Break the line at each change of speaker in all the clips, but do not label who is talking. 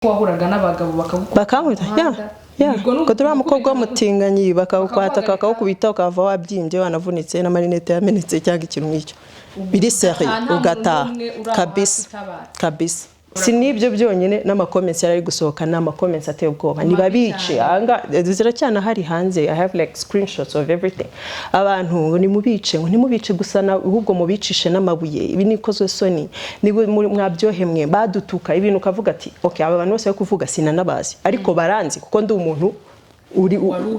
wahuraga n'abagabo
bakakubita ko turi umukobwa w'umutinganyi bakakwata kakakubita ukava wabyimbye wanavunitse na marinette yamenetse cyangwa ikintu nk'icyo biri sérieux ugataha kabisa si nibyo byonyine n'amakomenti yari gusohoka n'amakomenti ateye ubwoba niba bice anga ziracyana hari hanze. I have like screenshots of everything. Abantu ni mubice gusana ahubwo mubicishe n'amabuye ibi nikozwe soni nibo mwabyohemwe badutuka ibintu ukavuga ati okay aba bantu bose yo kuvuga sina nabazi ariko baranzi kuko ndi umuntu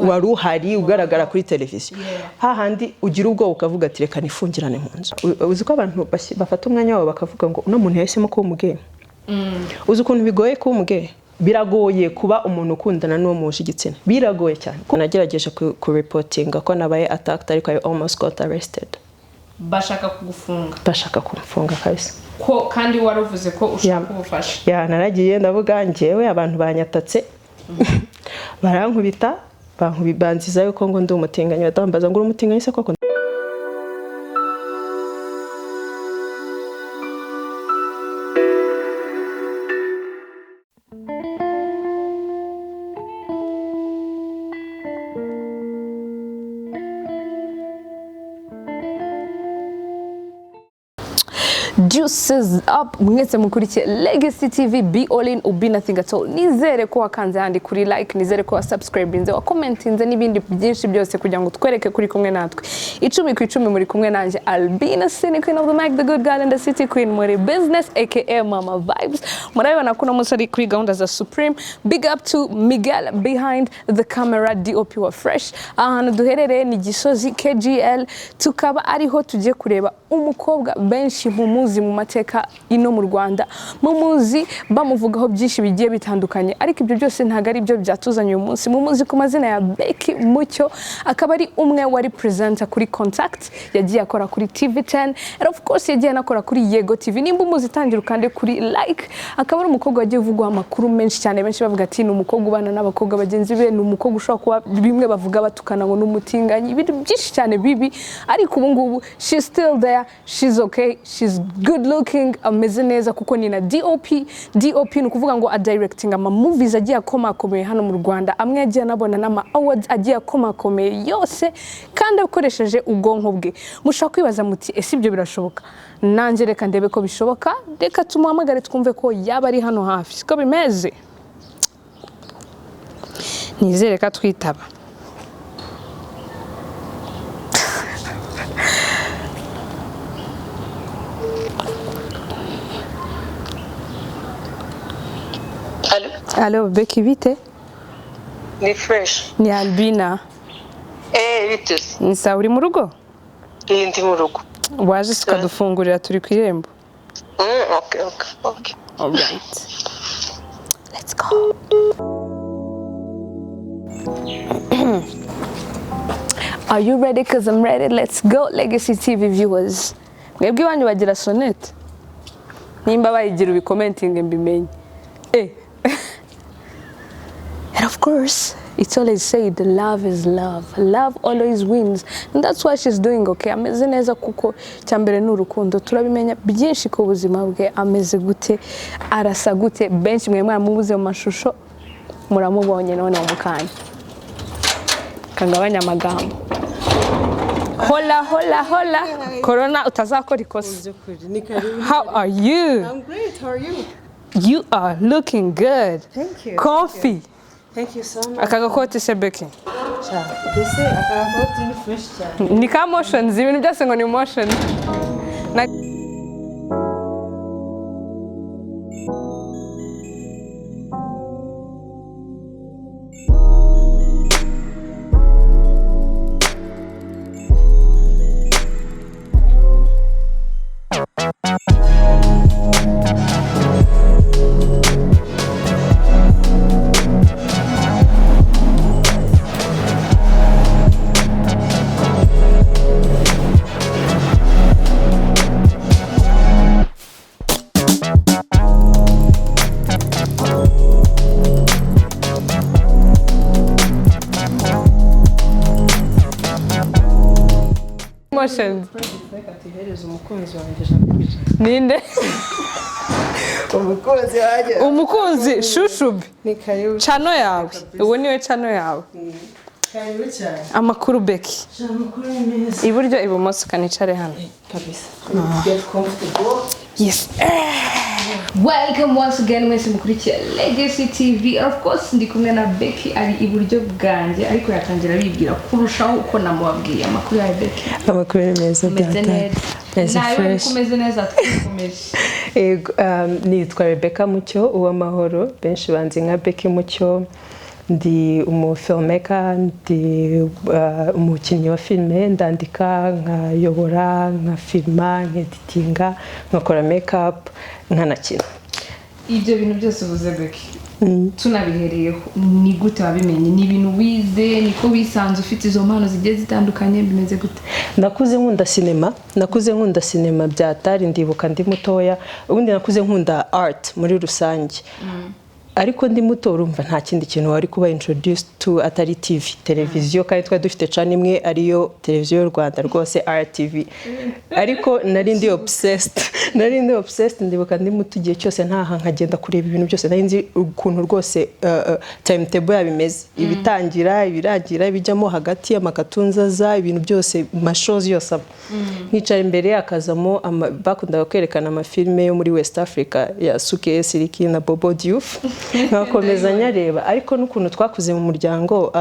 waruhari ugaragara kuri televiziyo hahandi ugira ubwo ukavuga ati reka nifungirane mu nzu. Uzi ko abantu bafata umwanya wabo bakavuga ngo no muntu yahisemo ko umugeni uzi ukuntu bigoye ko umugeni biragoye kuba umuntu ukundana n'uwo muhuje igitsina biragoye cyane. Nagerageje ku reportinga ko nabaye attacked ariko I almost got arrested.
Bashaka
kumfunga kabisa
ko kandi waruvuze ko ushaka kubufasha.
Naragiye ndavuga ngewe abantu banyatatse barankubita banziza yuko ngo ndi umutinganyi batambaza ngo umutinganyi se koko.
Juices up mwese mukurikiye Legacy TV be all in ubi nothing at all. Nizere ko wakanze handi kuri like, nizere ko subscribe inze wa comment inze n'ibindi byinshi byose kugira ngo twereke kuri kumwe natwe 10 ku 10 muri kumwe nanje Albina Sini Queen of the Mic, the good girl and the city queen muri business aka Mama Vibes. Murabibona kuno munsi ari kuri gahunda za Supreme. Big up to Miguel behind the camera, DOP wa fresh. Ahantu duherereye ni Gisozi KGL, tukaba ariho tujye kureba umukobwa benshi mumuzi mu mateka ino mu Rwanda, mumuzi bamuvugaho byinshi bigiye bitandukanye, ariko ibyo byose ntago ari byo byatuzanye uyu munsi. Mumuzi ku mazina ya Becky Mucyo, akaba ari umwe wari presenter kuri Contact, yagiye akora kuri TV10 and of course yagiye anakora kuri Yego TV. Nimba umuzi tangira kandi kuri like, akaba ari umukobwa wagiye uvugwa amakuru menshi cyane, benshi bavuga ati ni umukobwa ubana n'abakobwa bagenzi be, ni umukobwa ushobora kuba bimwe bavuga batukana ngo n'umutinganyi, ibintu byinshi cyane bibi, ariko ubu ngubu she's still there, she's okay, she's good looking, ameze neza kuko ni na DOP ni kuvuga ngo a directing ama movies agiye akomakomeye hano mu Rwanda, amwe yagiye anabona n'ama awards agiye akomakomeye yose kandi akoresheje ubwonko bwe. Mushaka kwibaza muti ese ibyo birashoboka? Nanjye reka ndebe ko bishoboka, reka tumuhamagare twumve ko yaba ari hano hafi. Siko bimeze? Nizere ka twitaba. Allô, Becky, vite?
Ni fresh.
Ni Albina.
Vite.
Nisa uri mu rugo?
Ndi mu rugo.
Waje tukadufungurira turi ku irembo.
Okay.
All right. Let's go. Are you ready? Cause I'm ready. Let's go, Legacy TV viewers. Mwebwe banyu bagira sonnet. Nimba bayigira ubikomenting mbimenye. And of course, it's always said love is love. Love always wins. And that's why she's doing okay. Ameze neza kuko cyambere n'urukundo. Turabimenya byinshi ku buzima bwe, ameze gute, arasa gute, benshi mwe mwaramubuze mu mashusho muramubonye none mu kanya. Kangabanya amagambo. Hola. Corona utazakora ikosa. How are you?
I'm great. How are you?
You are looking good.
Thank you.
Comfy.
Thank you so much.
Akagakoti se Becky.
Dese akagakoti ni fresh cyane.
Ni ka motions, ibintu byose ngo ni motion. Ninde?
umukunzi waje
umukunzi shushubi
ni karibu
chano yawe ubu niwe chano yawe
karibu cyane
amakuru Becky
amakuru meza
iburyo ibumoso kanicare hano
kabisa get comfortable
yes
Welcome once again mwese mukurikiye Legacy TV. Of course ndi kumwe na Becky ari iburyo bwanjye ariko yatangira bibwira kurushaho uko namubabwiye amakuru ya Becky.
amakuru meza
nawe kumeze neza twikomeje.
nitwa Rebecca Mucyo uw'amahoro benshi banzi nka Becky Mucyo ndi umufilmmaker ndi umukinnyi wa filime ndandika nkayobora nkafilma nkeditinga nkakora makeup nkanakina
ibyo bintu byose uvuze Becky tunabihereyeho ni gute wabimenye ni ibintu wize niko wisanze ufite izo mpano zigiye zitandukanye bimeze gute
nakuze nkunda sinema byatari ndibuka ndi mutoya ubundi nakuze nkunda art muri rusange ariko ndi muto urumva nta kindi kintu wari kuba introduced to atari TV televiziyo kandi twa dufite channel imwe ariyo televiziyo y'u Rwanda rwose RTV ariko nari ndi obsessed ndibuka ndi muto igihe cyose ntaha nkagenda kureba ibintu byose nari nzi ukuntu rwose timetable yabimeze ibitangira ibirangira ibijyamo hagati y'amakatunza za ibintu byose mashows yose nkicara imbere akazamo bakundaga kwerekana amafilme yo muri West Africa ya Suke Siriki na Bobo Diouf nkakomeza nyareba ariko n'ukuntu twakuze mu muryango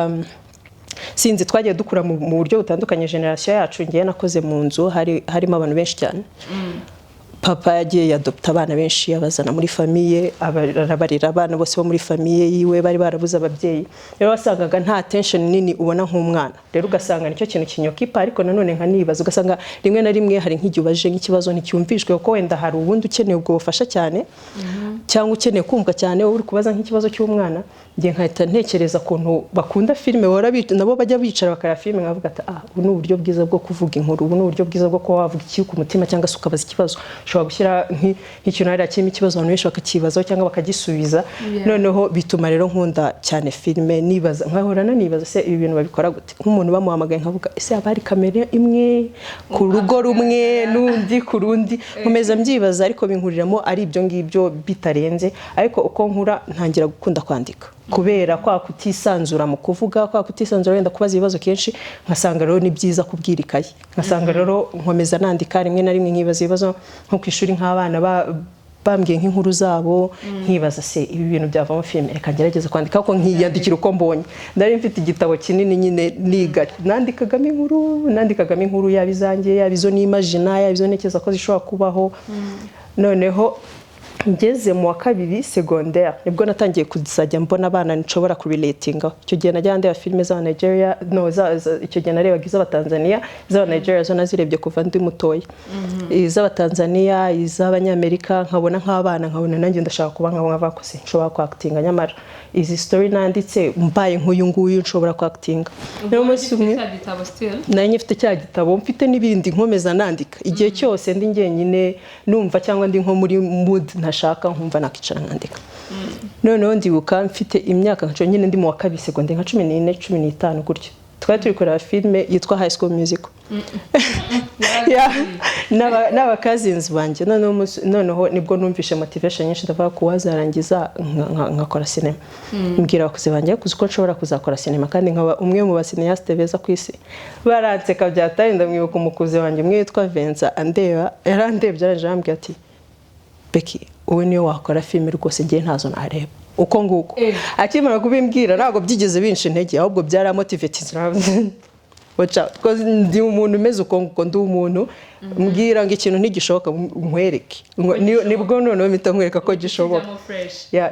sinzi twagiye dukura mu buryo butandukanye generation yacu ngiye nakoze mu nzu harimo abantu benshi cyane papa yagiye yadopta abana benshi yabazana muri famille arabarira abana bose bo muri famille yiwe bari barabuze ababyeyi rero wasangaga nta tension nini ubona nk'umwana rero ugasanga nicyo kintu kinyokipa ariko nanone nkanibaza ugasanga rimwe na rimwe hari nk'igihe ubaje nk'ikibazo nticyumvishwe kuko wenda hari ubundi ukeneye ubwo bufasha cyane cyangwa ukeneye kumva cyane uri kubaza nk'ikibazo cy'umwana ngiye nkahita ntekereza kuntu bakunda filime nabo bajya bicara bakaya filime nkavuga ati ubu ni uburyo bwiza bwo kuvuga inkuru ubu ni uburyo bwiza bwo kuba wavuga ikintu ku mutima cyangwa se ukabaza ikibazo ushobora gushyira nk'ikintu hari kirimo ikibazo abantu benshi bakakibazaho cyangwa bakagisubiza noneho bituma rero nkunda cyane filime nibaza nkahorana nibaza se ibi bintu babikora gute nk'umuntu bamuhamagaye nkavuga ese haba hari kamera imwe ku rugo rumwe n'undi ku rundi nkomeza mbyibaza ariko binkuriramo ari ibyo ngibyo bitarenze ariko uko nkura ntangira gukunda kwandika kubera kwa kutisanzura mu kuvuga kwa kutisanzura wenda kubaza ibibazo kenshi nkasanga rero ni byiza kubwira ikayi nkasanga rero nkomeza nandika rimwe na rimwe nkibaza ibibazo nko kwishuri nk'abana bambwiye nk'inkuru zabo nkibaza se ibi bintu byavamo filime reka ngerageza kwandika ko nkiyandikira uko mbonye ndari mfite igitabo kinini nyine niga nandikagamo inkuru yabizangiye yabizo n'imagina yabizo nekeza ko zishobora kubaho noneho ngeze mu wa kabiri secondaire nibwo natangiye kuzajya mbona abana nshobora kurelatinga icyo gihe najya ndeba filime za Nigeria icyo gihe narebaga iz'Abatanzania iz'Abanigeria zo nazirebye kuva ndi mutoya iz'Abatanzania iz'Abanyamerika nkabona nk'abana nkabona nanjye ndashaka kuba nkabo nk'abakoze nshobora kwactinga nyamara izi story nanditse mbaye nk'uyu nguyu nshobora kwactinga rero umunsi umwe nari nyifite cya gitabo mfite n'ibindi nkomeza nandika igihe cyose ndi njyenyine numva cyangwa ndi nko muri mood ntashaka nkumva nakicara nkandika noneho ndibuka mfite imyaka nka nyine ndi mu wa kabiri secondaire nka 14 15 gutyo twari turi kureba filime yitwa High School Musical n'aba cousins banjye noneho nibwo numvishe motivation nyinshi ndavuga ko wazarangiza nkakora cinema mbwira abakuze banjye kuko nshobora kuzakora cinema kandi nkaba umwe mu basineaste beza ku isi baranseka byataye ndamwibuka umukuze wanjye umwe witwa Vincent yarandebye arambwira ati Becky uwe niyo wakora filime rwose ngiye ntazo nareba uko nguko akimara kubimbwira ntabwo byigeze binsha intege ahubwo byaramotivated because ndi umuntu umeze uko nguko ndi umuntu mbwira ngo ikintu ntigishoboka nkwereke nibwo noneho mpita nkwereka ko gishoboka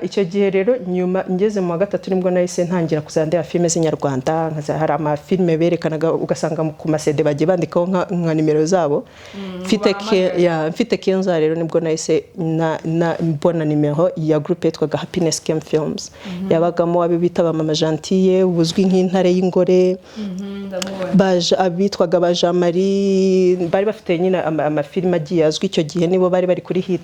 icyo gihe rero nyuma ngeze mu wa gatatu nibwo nahise ntangira kuzandeba filime z'inyarwanda hari amafilime berekanaga ugasanga ku masede bagiye bandikaho nka nimero zabo mfite kenza rero nibwo nahise mbona nimero ya groupe yitwaga Happiness Came Films yabagamo abo bita ba Mama Gentille ubuzwi nk'intare y'ingore abitwaga Bajamari bari bafite nyine amafilime agiye azwi icyo gihe nibo bari kuri hit.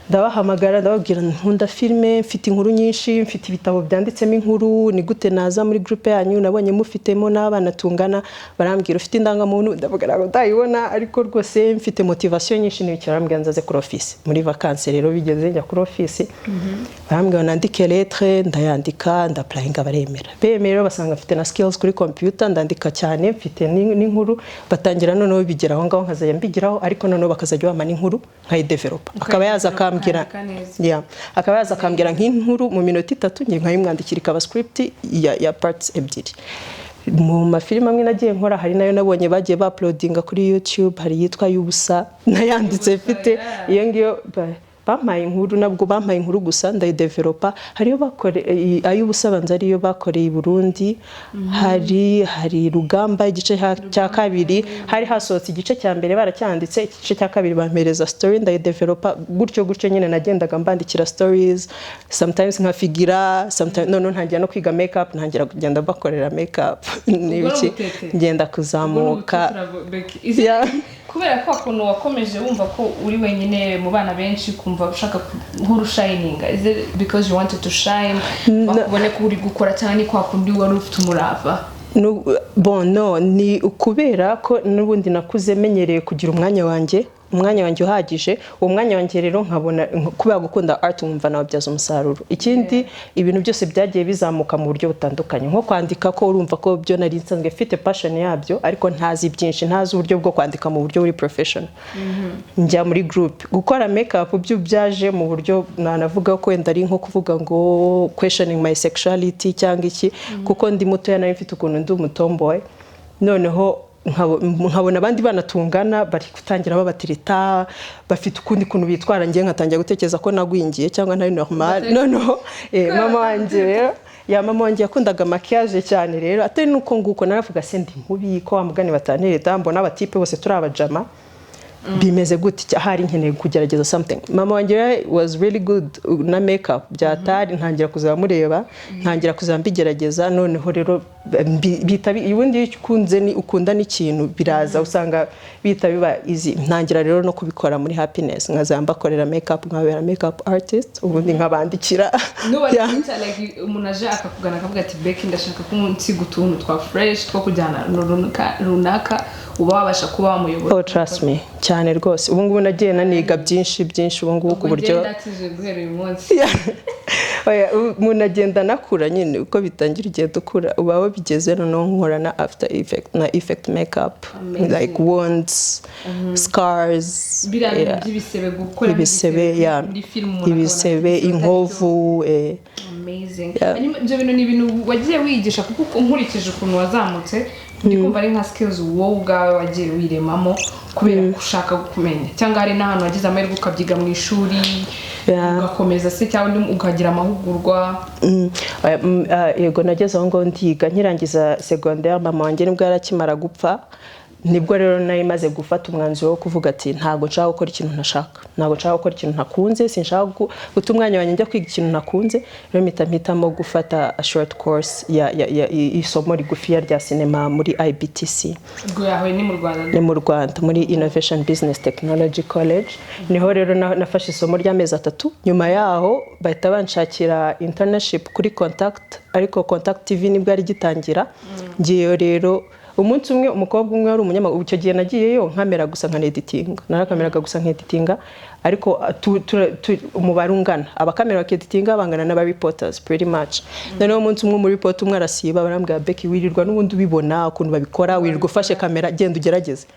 Ndabahamagara ndababwira nkunda filime, mfite inkuru nyinshi, mfite ibitabo byanditsemo inkuru, ni gute naza muri groupe yanyu, nabonye mufitemo n'abana tungana, barambwira ufite indangamuntu, ndavuga ngo ndayibona ariko rwose mfite motivation nyinshi n'ibikirambwira nzaze kuri office muri vacances. Rero bigeze njya kuri office barambwira nandike lettre, ndayandika, ndaplayinga bemera basanga mfite na skills kuri computer, ndandika cyane, mfite n'inkuru, batangira noneho bigera aho ngaho nkazajya mbigiraho, ariko noneho bakazajya bamana inkuru nkayidevelopa. Akaba yaza akambwira nk'inkuru mu minota 3 ngiye nkayimwandikira ikaba script ya parts ebyiri. Mu mafilime amwe nagiye nkora hari nayo nabonye bagiye uploadinga kuri YouTube, hari yitwa y'ubusa nayanditse mfite iyo ngiyo bampaye inkuru, nabwo bampaye inkuru gusa ndayidevelopa. Hariyo bakore ay'ubusa banza ariyo bakoreye i Burundi, hari Rugamba igice cya kabiri, hari hasohotse igice cya mbere baracyanditse, igice cya kabiri bampereza story ndayidevelopa. Gutyo nyine nagendaga mbandikira stories, sometimes nkafigira, sometimes none ntangira no kwiga makeup, ntangira kugenda bakorera makeup n'ibiki ngenda kuzamuka.
Kubera ko akuntu wakomeje wumva ko uri wenyine mu bana benshi kumva ushaka nkuru shining, is it because you wanted to shine bakubone ko uri gukora cyane kwa kundi wari ufite umurava?
No, ni ukubera ko n'ubundi nakuze menyereye kugira umwanya wanjye uhagije. Uwo mwanya wanjye rero nkabona kubera gukunda art nkumva nababyaza umusaruro. Ikindi ibintu byose byagiye bizamuka mu buryo butandukanye, nko kwandika ko urumva ko byo nari nsanzwe mfite passion yabyo, ariko ntazi byinshi, ntazi uburyo bwo kwandika mu buryo buri professional. Njya muri group gukora makeup byo byaje mu buryo nanavuga ko wenda ari nko kuvuga ngo questioning my sexuality cyangwa iki, kuko ndi muto yana mfite ukuntu ndi umutomboy. Noneho nkabona abandi banatungana bari gutangira babatirita, bafite ukundi kuntu bitwara, ngiye nkatangira gutekereza ko nagwingiye cyangwa ntari normal. Noneho mama wanjye yakundaga maquillage cyane, rero atari nuko nguko naravuga se ndi mubi ko amugani batantereta, mbona abatipe bose turi abajama bimeze gute, hari nkeneye kugerageza something. Mama wanjye was really good na makeup byatari, ntangira kuzamureba, ntangira kuzambigerageza. Noneho rero ubundi ukunze ni ukunda n'ikintu biraza usanga bita biba easy. Ntangira rero no kubikora muri happiness, nkazamba korera makeup, nkabera makeup artist, ubundi nkabandikira.
Like umuntu aje akakugana akavuga ati Becky ndashaka ko umunsi gutuntu twa fresh two kujyana runaka, uba wabasha kuba wamuyobora.
Oh, trust me cyane rwose. Ubu ngubu nagiye naniga byinshi ubu ngubu ku buryo
ndatije guhera uyu munsi.
Umuntu agenda nakura nyine uko bitangira igihe dukura, ubaho bigeze no nkora na after effect na effect makeup. Like wounds, scars,
ibisebe gukora
ibisebe, inkovu.
Amazing. Ibyo bintu ni ibintu wagiye wigisha, kuko nkurikije ukuntu wazamutse ndikumva ari nka skills wowe ubwawe wagiye wiremamo kubera gushaka kumenya, cyangwa ari n'ahantu wagize amahirwe ukabyiga mu ishuri ugakomeza se cyangwa ukagira amahugurwa?
Yego nageze aho ngo ndiga nkirangiza secondaire. Mama wanjye nibwo yarakimara gupfa, nibwo rero nari maze gufata umwanzuro wo kuvuga ati ntago nshaka gukora ikintu ntashaka, ntago nshaka gukora ikintu ntakunze, sinshaka guta umwanya wanjye njya kwiga ikintu ntakunze. Rero mpitamo gufata a short course ya isomo rigufi rya cinema muri IBTC.
Ubwo yawe ni mu Rwanda?
Ni mu Rwanda muri Innovation Business Technology College. Niho rero nafashe isomo ry'amezi 3. Nyuma yaho bahita banshakira internship kuri Contact, ariko Contact TV nibwo ari gitangira. Ngiye rero umunsi umwe umukobwa umwe wari umunyamakuru, icyo gihe nagiyeyo nkamera gusa nkaneditinga, narakameraga gusa nkeditinga, ariko umubare ungana abakamera bakeditinga bangana n'aba reporters pretty much. Noneho umunsi umwe muri report umwe arasiba, barambwira Becky wirirwa n'ubundi ubibona ukuntu babikora, wirirwa ufashe kamera, genda ugerageze.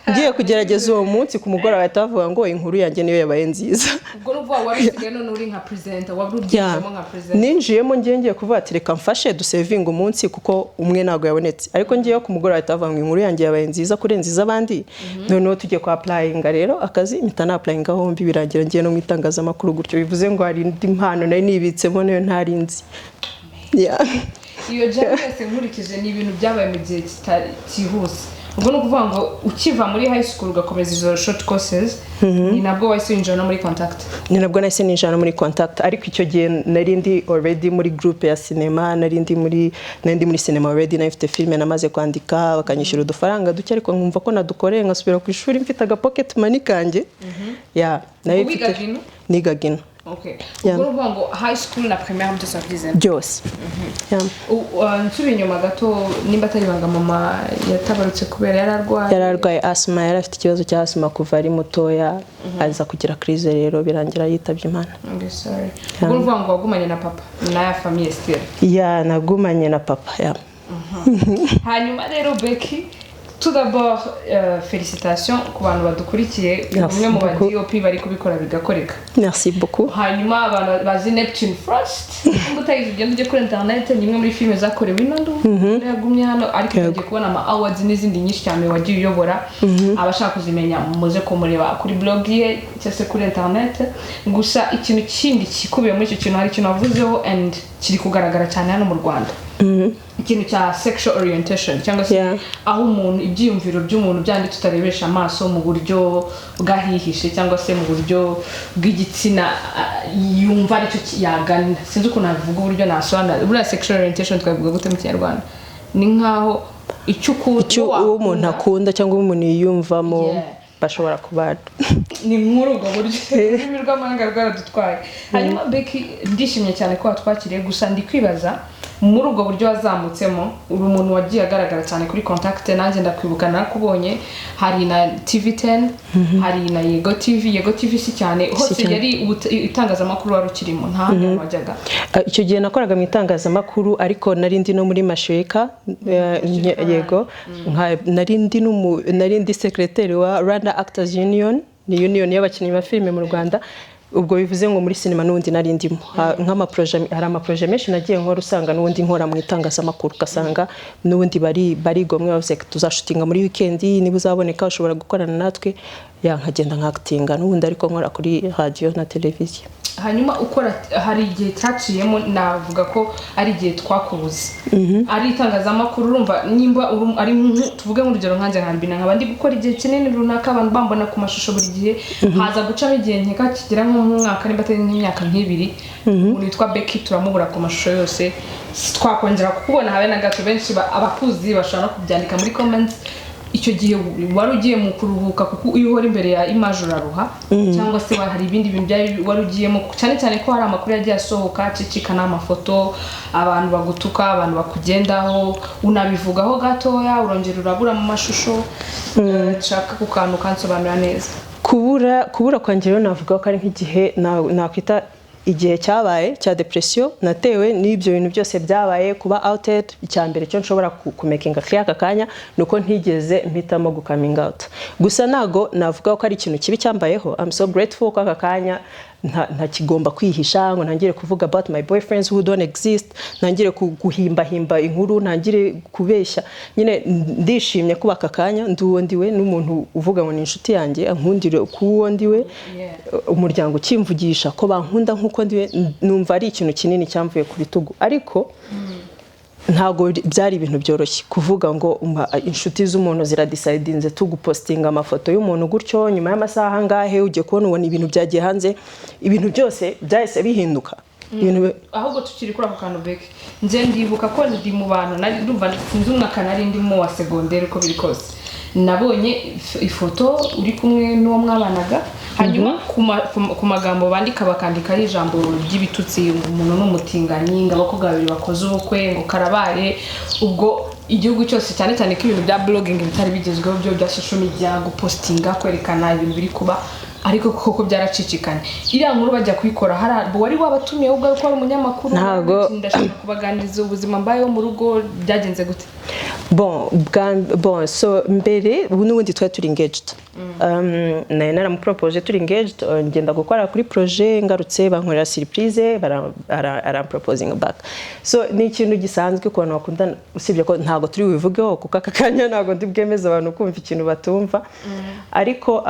Ngiye kugerageza uwo munsi ku mugoroba bahita bavuga ngo inkuru yanjye niyo yabaye nziza.
Ubwo n'uvuga wari usigaye none uri nka presenter, wabyujemo nka presenter?
Ninjiyemo ngiye kuvuga ati reka mfashe dusevinga umunsi kuko umwe nago yabonetse, ariko ngiye ku mugoroba bahita bavuga ngo inkuru yanjye yabaye nziza kurenza abandi. Noneho tugiye kwa applyinga rero akazi mpita na applyinga aho birangira ngiye no mwitangaza makuru, gutyo bivuze ngo hari indi mpano nari nibitsemo nayo ntari nzi.
Iyo jya wese nkurikije ni ibintu byabaye mu gihe kitihuse. ubwo no kuvuga ngo ukiva muri high school ugakomeza izo short courses ni nabwo wahise winjira muri contact
ni nabwo nahise ninjira muri contact ariko icyo gihe nari ndi already muri group ya cinema nari ndi muri cinema already nafite filme namaze kwandika bakanyishyura udufaranga duke ariko nkumva ko nadukoreye ngasubira ku ishuri mfite aga pocket money kanjye nayo mfite nigagina.
Okay. Ubwo uvuga ngo high school na primaire byose wabyize
byose.
Nsubiye inyuma gato nimba atari banga mama yatabarutse kubera yararwaye
asthma, yari afite ikibazo cya asthma kuva ari mutoya aza kugira crise rero birangira yitabye Imana.
Sorry. Ubwo uvuga ngo wagumanye na papa na ya famille still.
Nagumanye na papa.
Hanyuma rero Becky, tout d'abord félicitations ku bantu badukurikiye umwe mu ba DOP bari kubikora bigakoreka.
Merci beaucoup.
Hanyuma abantu bazi Neptune Frost ngutayize ugenda ujye kuri internet nimwe muri filme zakorewe inandu yagumye hano ariko bagiye kubona ama awards n'izindi nyinshi cyane wagiye uyobora abashaka kuzimenya muze ko mureba kuri blog ye cyase kuri internet gusa ikintu kindi kikubiye muri icyo kintu hari ikintu wavuzeho and kiri kugaragara cyane hano mu Rwanda ikintu cya sexual orientation cyangwa se aho umuntu ibyiyumviro by'umuntu byandi tutarebesha amaso mu buryo bwahihishe cyangwa se mu buryo bw'igitsina yumva aricyo yagana sinzi uko navuga uburyo nasobanura buriya sexual orientation twavuga gute mu Kinyarwanda ni nkaho icyo umuntu akunda cyangwa umuntu yiyumvamo bashobora kubana ni nkuru ubwo buryo ururimi rw'amahanga rwaradutwaye. Hanyuma Becky ndishimye cyane ko watwakiriye gusa ndi kwibaza muri ubwo buryo wazamutsemo uri umuntu wagiye agaragara cyane kuri contact nanjye ndakwibuka nakubonye hari na TV10 hari na Yego TV si cyane hose yari itangazamakuru wari ukirimo nta hantu wajyaga.
Icyo gihe nakoraga mu itangazamakuru ariko nari ndi no muri Masheka Yego nari ndi secretary wa Rwanda Actors Union ni union y'abakinnyi ba filime mu Rwanda. Ubwo bivuze ngo muri cinema n'undi nari ndimo nk'ama project hari ama project menshi nagiye nkora usanga n'undi nkora mu itangazamakuru gasanga n'undi bari gomwe bavuze ko tuzashutinga muri weekend niba uzaboneka ushobora gukorana natwe nkagenda nkactinga n'ubundi ariko nkora kuri radio na televiziyo.
Hanyuma ukora hari igihe cyaciyemo navuga ko ari igihe twakubuze ari itangazamakuru urumva nimba ari tuvuge nk'urugero nkanje nkambina nkabandi gukora igihe kinini runaka abantu bambona ku mashusho buri gihe haza gucamo igihe nkeka kigira nk'umwaka nimba atari nk'imyaka nk'ibiri umuntu witwa Becky turamubura ku mashusho yose twakongera kukubona habe na gato benshi abakuzi bashobora kubyandika muri comments. Icyo gihe wari ugiye mu kuruhuka kuko iyo uhora imbere ya image uraruha cyangwa se hari ibindi bintu byari wari ugiyemo cyane ko hari amakuru yagiye asohoka cicika n'amafoto abantu bagutuka abantu bakugendaho unabivugaho gatoya urongera urabura mu mashusho nshaka kukantu kansobanura neza.
Kubura kwangiro navuga ko ari nk'igihe nakwita igihe cyabaye cya depression natewe n'ibyo bintu byose byabaye kuba outed icyambere cyo nshobora kumakinga aka kanya nuko ntigeze mpitamo gucoming out gusa nago navuga ko ari ikintu kibi cyambayeho. I'm so grateful ko aka kanya nta kigomba kwihisha ngo ntangire kuvuga about my boyfriends who don't exist ntangire guhimba inkuru ntangire kubeshya nyine ndishimye kuba aka kanya nduwondiwe n'umuntu uvuga ngo ni inshuti yanjye ankundire kuwondiwe umuryango kimvugisha ko bankunda nkuko ndiwe numva ari ikintu kinini cyamvuye ku bitugu ariko ntago byari ibintu byoroshye kuvuga ngo inshuti z'umuntu ziradicidinze tugupostinga amafoto y'umuntu gutyo nyuma y'amasaha ngahe ujye kubona ibintu byagiye hanze ibintu byose byahise bihinduka
ahubwo tukiri kuri ako kantu Becky nje ndibuka ko ndi mu bantu nari ndumva sinzi umwaka nari ndimo wa secondaire ko biri kose nabonye ifoto uri kumwe n'uwo mwabanaga hanyuma ku magambo bandika bakandika ijambo ry'ibitutsi umuntu n'umutinganyi ngabakobwa babiri bakoze ubukwe ngo karabaye ubwo igihugu cyose cyane cyane ko ibintu bya blogging bitari bigezweho byo bya social media gupostinga kwerekana ibintu biri kuba ariko koko byaracicikanye iriya nkuru bajya kuyikora wari wabatumiye ubwo ko ari umunyamakuru ndashaka kubaganiriza ubuzima mbayeho mu rugo byagenze gute.
Bon so mbere n'ubundi twari turi engaged naramupropose turi engaged ngenda gukora kuri projet ngarutse bankorera surprise aramproposing back so ni ikintu gisanzwe ku bantu bakundana usibye ko ntago turi bivugeho kuko aka kanya ntago ndi bwemeza abantu kumva ikintu batumva ariko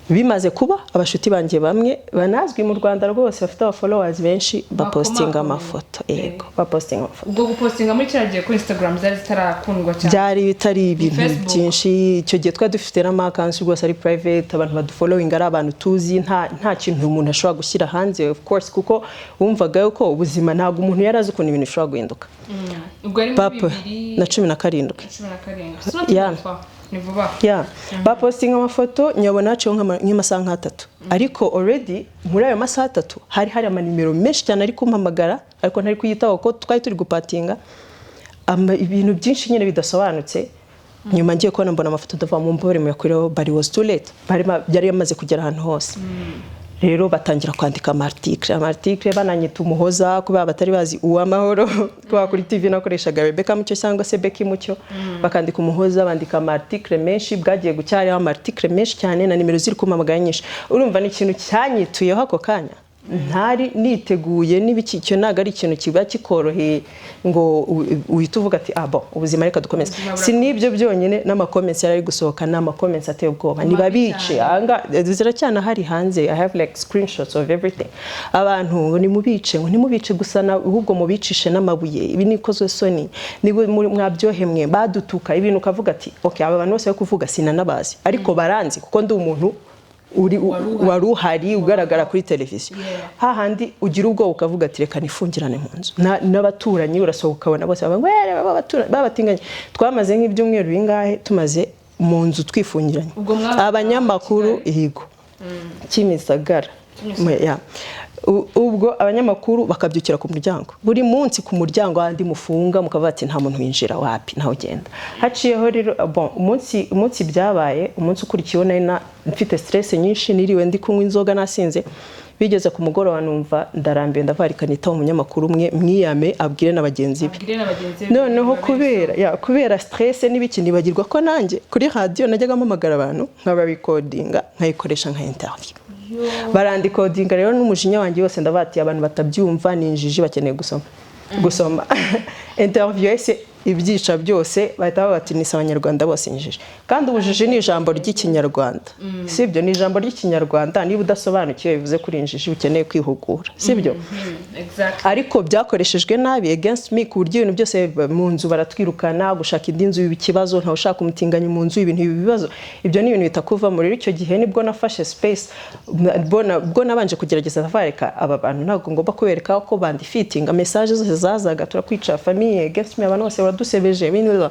bimaze kuba abashuti banjye bamwe banazwi mu Rwanda rwose bafite aba followers benshi bapostinga amafoto yego bapostinga amafoto
ubwo gupostinga muri cyagiye kuri Instagram zari zitarakundwa cyane
byari bitari ibintu byinshi icyo gihe twari dufite n'amakansi rwose ari private abantu badufollowing ari abantu tuzi nta kintu umuntu ashobora gushyira hanze of course kuko wumvaga yuko ubuzima ntabwo umuntu yarazi ukuntu ibintu bishobora guhinduka
ubwo ari muri
17
yeah ni vuba
bapostinga amafoto nyabona cyo nk'amasaha nk'atatu ariko already muri ayo masaha atatu hari amanimero menshi cyane ari kumpamagara ariko ntari kuyitaho ko twari turi gupatinga ibintu byinshi nyine bidasobanutse nyuma ngiye kubona mbona amafoto dava mu mbore mu yakoreho but it was too late byari yamaze kugera ahantu hose rero batangira kwandika amarticle bananyita umuhoza kuba batari bazi uwamahoro kwa kuri TV nakoreshaga Rebecca Mucyo cyangwa se Becky Mucyo bakandika umuhoza bandika amarticle menshi bwagiye gucyari amarticle menshi cyane na nimero ziri kumamagara nyinshi urumva ni ikintu cyanyituyeho ako kanya ntari niteguye n'ibiki cyo naga ari ikintu kiba kikoroheye ngo uhita uvuga ati bon ubuzima reka dukomeze si nibyo byonyine n'amakoments yari gusohoka n'amakoments ateye ubwoba niba bice anga ziracyana hari hanze I have like screenshots of everything abantu ni mubice gusa ahubwo mubicishe n'amabuye ibi nikozwe soni niwe mwabyohemwe badutuka ibintu kavuga ati okay aba bantu bose yo kuvuga sinanabazi ariko baranzi kuko ndi umuntu waruhari ugaragara kuri televiziyo hahandi ugira ubwo ukavuga ati reka nifungirane mu nzu n'abaturanyi urasohoka ubona bose babatinganye twamaze nk'ibyumweru bingahe tumaze mu nzu twifungiranye abanyamakuru ihigo kimisagara ubwo abanyamakuru bakabyukira ku muryango buri munsi ku muryango andi mufunga mukavuga ati nta muntu winjira wapi ntaho genda haciyeho rero umunsi byabaye umunsi ukurikiyeho nari mfite stress nyinshi niriwe ndi kunywa inzoga nasinze bigeze ku mugoroba numva ndarambiwe ndavarikanita umunyamakuru umwe mwiyame abwire n'abagenzi be noneho kubera stress n'ibiki nibagirwa ko nanjye kuri radio najyaga mpamagara abantu nkaba recordinga nkayikoresha nka interview barandikodinga rero n'umujinya wanjye wose ndabatiye abantu batabyumva ninjiji bakeneye gusoma interview ese ibyica byose bahita bati ni abanyarwanda bose injiji kandi ubujiji ni ijambo ry'ikinyarwanda sibyo ni ijambo ry'ikinyarwanda niba udasobanukiwe bivuze kuri injiji ukeneye kwihugura sibyo ariko byakoreshejwe nabi against me ku buryo ibintu byose mu nzu baratwirukana gushaka indi nzu ibikibazo nta ushaka umutinganyi mu nzu ibintu ibibazo ibyo ni ibintu bitakuva muri icyo gihe nibwo nafashe space bwo nabanje kugerageza tafareka aba bantu ntabwo ngomba kubereka ko bandifitinga message zose zazaga turakwica famille against me abantu bose dusebeje ibintu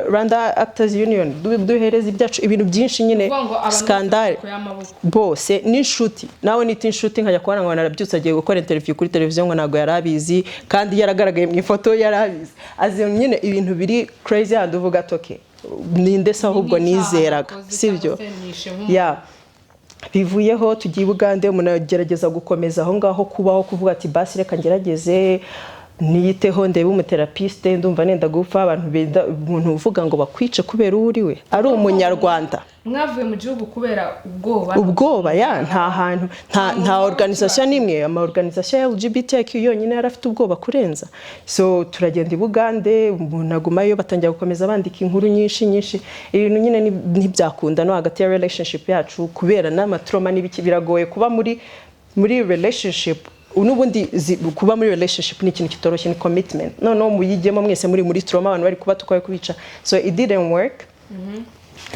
Rwanda Actors Union duhereza ibyacu ibintu byinshi nyine scandal bose n'inshuti nawe niti inshuti nkajya kubana ngo narabyutse agiye gukora interview kuri televiziyo ngo nago yarabizi kandi yaragaragaye mu ifoto yarabizi azi nyine ibintu biri crazy handi uvuga toke ninde se ahubwo nizeraga sibyo bivuyeho tugiye Uganda umuntu agerageza gukomeza aho ngaho kubaho kuvuga ati basi reka ngerageze niyiteho ndebe umuterapiste ndumva nenda gupfa abantu umuntu uvuga ngo bakwice kubera uriwe ari umunyarwanda
mwavuye mu gihugu kubera
ubwoba nta hantu nta organisation nimwe ama organisation ya LGBTQ yonyine yarafite ubwoba kurenza so turagenda i Bugande umuntu agumayo batangira gukomeza bandika inkuru nyinshi ibintu nyine ntibyakunda no hagati ya relationship yacu kubera n'amatrauma n'ibiki biragoye kuba muri relationship unubundi kuba muri relationship ni ikintu kitoroshye ni commitment no muyigemo mwese muri trauma abantu bari kuba tukwaye kubica so it didn't work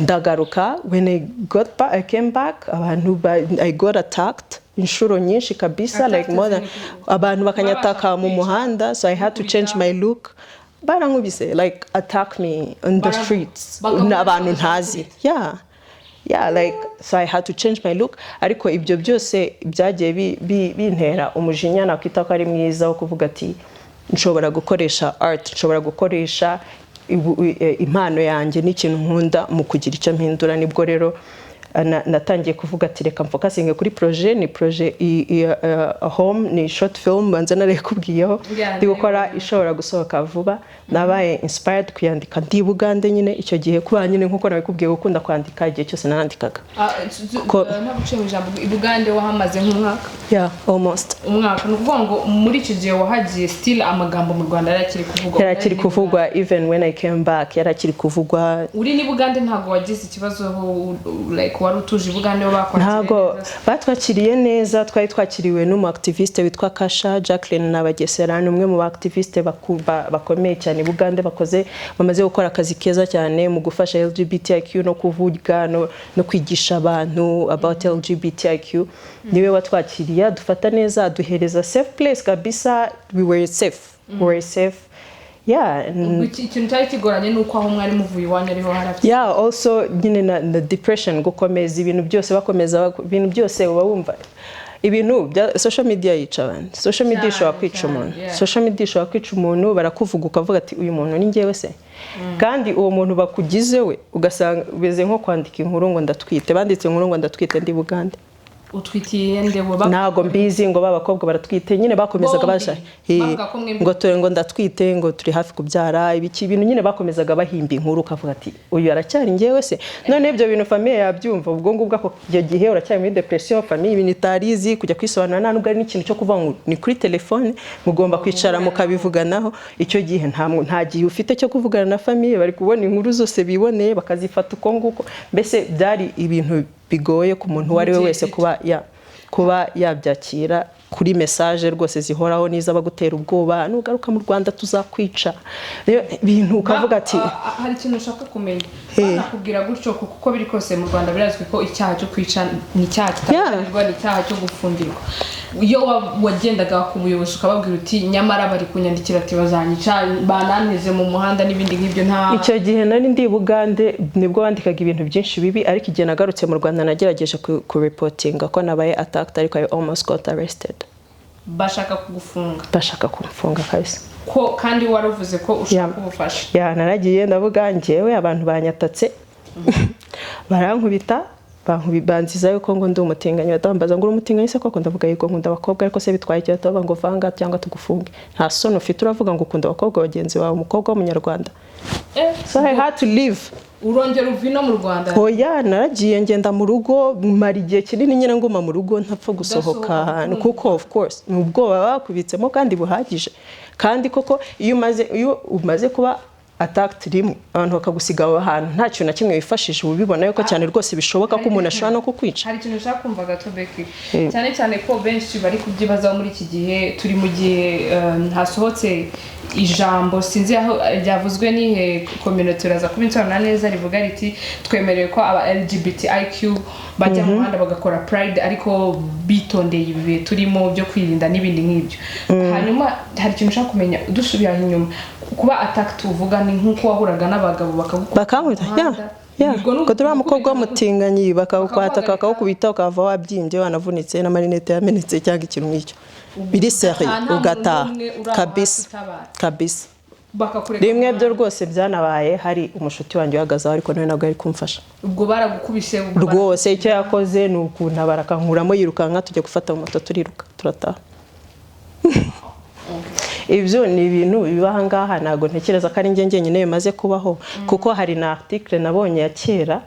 ndagaruka when I came back abantu I got attacked inshuro nyinshi kabisa like more than abantu bakanyataka mu muhanda so I had to change my look barankubise like attack me on the streets n'abantu ntazi like so I had to change my look ariko ibyo byose byagiye bintera umujinya nakwita ko ari mwiza wo kuvuga ati nshobora gukoresha art nshobora gukoresha impano yanjye n'ikintu nkunda mu kugira icyo mpindura nibwo rero natangiye kuvuga ati reka mfokasinge kuri projet ni projet home ni short film banza narekubwiyeho ndi gukora ishobora gusohoka vuba nabaye inspired kuyandika ndi Bugande nyine icyo gihe kuba nyine nkuko nabikubwiye gukunda kwandika igihe cyose narandikaga
ntabuciye mu ijambo i Bugande wahamaze nk'umwaka
almost
umwaka ni ukuvuga ngo muri icyo gihe wahagiye still amagambo mu Rwanda yarakiri
kuvugwa even when I came back yarakiri kuvugwa
uri ni Bugande ntago wagize ikibazo like ko wari utuje Bugande bakwakiriye
ntago batwakiriye neza twari twakiriwe n'umu activiste witwa Kasha Jacqueline Nabagesera umwe mu activiste bakomeye cyane Bugande bamaze gukora akazi keza cyane mu gufasha LGBTIQ no kuvuga no kwigisha abantu about LGBTIQ niwe watwakiriye dufata neza duhereza safe place kabisa we were safe
ikintu cyari kigoranye nuko aho mwari muvuye iwanyu ariho harafite
also nyine na depression gukomeza ibintu byose bakomeza ibintu byose uba wumva ibintu bya social media yica abantu social media ishobora kwica umuntu social media ishobora kwica umuntu barakuvuga ukavuga ati uyu muntu ni njyewe se kandi uwo muntu bakugize we ugasanga beze nko kwandika inkuru ngo ndatwite banditse inkuru ngo ndatwite ndi Bugande
utwitiye ndewe
ntago mbizi ngo babakobwa baratwite nyine bakomezaga basha ngo ndatwite ngo turi hafi kubyara ibiki ibintu nyine bakomezaga bahimba inkuru kavuga ati uyu aracyari njyewe se none ibyo bintu famille yabyumva ubwo ngubwo ako gihe uracyari muri depression famille ibintu itarizi kujya kwisobanura nta nubwo ari n'ikintu cyo kuvuga ngo ni kuri telefone mugomba kwicara mukabivuganaho icyo gihe nta gihe ufite cyo kuvugana na famille bari kubona inkuru zose biboneye bakazifata uko nguko mbese byari ibintu bigoye ku muntu wari we wese kuba yabyakira kuri message rwose zihoraho niza bagutera ubwoba nugaruka mu Rwanda tuzakwica ibintu ukavuga ati
hari ikintu ushaka kumenya bakubwira gutyo kuko biri kose mu Rwanda birazwi ko icyaha cyo kwica ni icyaha kitabarirwa ni icyaha cyo gufungirwa iyo wagendaga ku buyobozi ukababwira uti nyamara bari kunyandikira ati bazanyica bananteze mu muhanda n'ibindi nk'ibyo nta
icyo gihe nari ndi Bugande nibwo bandikaga ibintu byinshi bibi ariko igihe nagarutse mu Rwanda nagerageje ku reportinga ko nabaye attacked ariko I almost got arrested
bashaka kugufunga
kabisa
ko kandi waruvuze ko ushaka ubufasha
naragiye ndavuga njyewe abantu banyatatse barankubita banziza yuko ngo ndi umutinganyi batambaza ngo umutinganyi se koko ndavuga yego nkunda abakobwa ariko se bitwaye cyo tavuga ngo vanga cyangwa tugufunge nta sono ufite uravuga ngo ukunda abakobwa bagenzi bawe umukobwa w'umunyarwanda so I had to leave
urongera uvino mu Rwanda
naragiye ngenda mu rugo mara igihe kinini nyine nguma mu rugo ntapfa gusohoka kuko of course n'ubwoba bakubitsemo kandi buhagije kandi koko iyo umaze kuba attacked rimwe abantu bakagusiga ahantu nta kintu na kimwe bifashije ubibona yuko cyane rwose bishoboka ko umuntu ashobora no kukwica
hari ikintu ushaka kumva gato Becky cyane ko benshi bari kubyibazaho muri iki gihe turi mu gihe hasohotse ijambo sinzi aho ryavuzwe n'ihe community raza kubinsobanura neza rivuga riti twemerewe ko aba LGBTIQ bajya mu muhanda bagakora pride ariko bitondeye ibihe turimo byo kwirinda n'ibindi nk'ibyo hanyuma hari ikintu ushaka kumenya dusubira inyuma kuba attacked uvuga ni nkuko wahuraga n'abagabo
bakamuta ko turamukobwa mutinganyi bakakwata kakakubita ukava wabyimbye wanavunitse na marinette yamenetse cyangwa ikintu nk'icyo biri sérieux ugataha kabisa rimwe byo rwose byanabaye hari umushuti wanjye uhagaze ariko nawe nabwo ari kumfasha
ubwo baragukubise
rwose icyo yakoze ni ukuntabara akankuramo yirukanka tujya gufata moto turiruka turataha ibyo ni ibintu bibaha ngaha ntago ntekereza ko ari njye nyine bimaze kubaho kuko hari na article nabonye ya kera